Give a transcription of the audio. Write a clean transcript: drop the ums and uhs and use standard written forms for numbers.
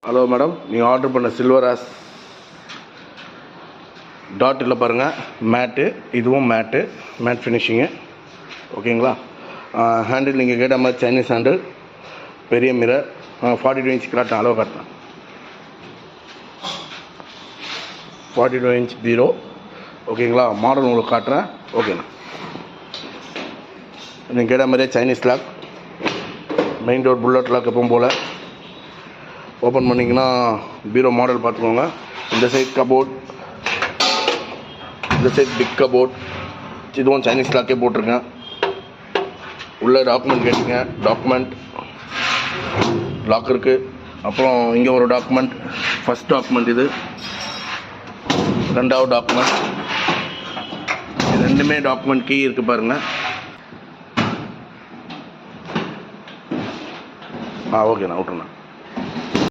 Hello madam, நீங்கள் order பண்ண silver as டாட்டில் பாருங்கள், மேட்டு, இதுவும் மேட் ஃபினிஷிங்கு. ஓகேங்களா? ஹேண்டில் நீங்கள் கேட்ட மாதிரி சைனீஸ் ஹேண்டில், பெரிய மிரர், 42 இன்ச் காட்டுறேன், அளவு காட்டுறேன். 42 இன்ச் பீரோ. ஓகேங்களா? மாடல் உங்களுக்கு காட்டுறேன். ஓகேண்ணா, நீங்கள் கேட்ட மாதிரியே Chinese lock, main door bullet lock எப்பவும் போல். ஓப்பன் பண்ணிங்கன்னா பீரோ மாடல் பார்த்துக்கோங்க. இந்த சைட் கபோர்ட், இந்த சைட் பிக் கபோர்ட். இதுவும் சைனீஸ் லாக்கே போட்டிருக்கேன். உள்ள டாக்குமெண்ட் கேட்டிங்க, டாக்குமெண்ட் லாக் இருக்குது. அப்புறம் இங்கே ஒரு டாக்குமெண்ட், ஃபஸ்ட் டாக்குமெண்ட், இது ரெண்டாவது டாக்குமெண்ட். இது ரெண்டுமே டாக்குமெண்ட் கீ இருக்குது பாருங்கள். ஓகேண்ணா, விட்டுருண்ணா.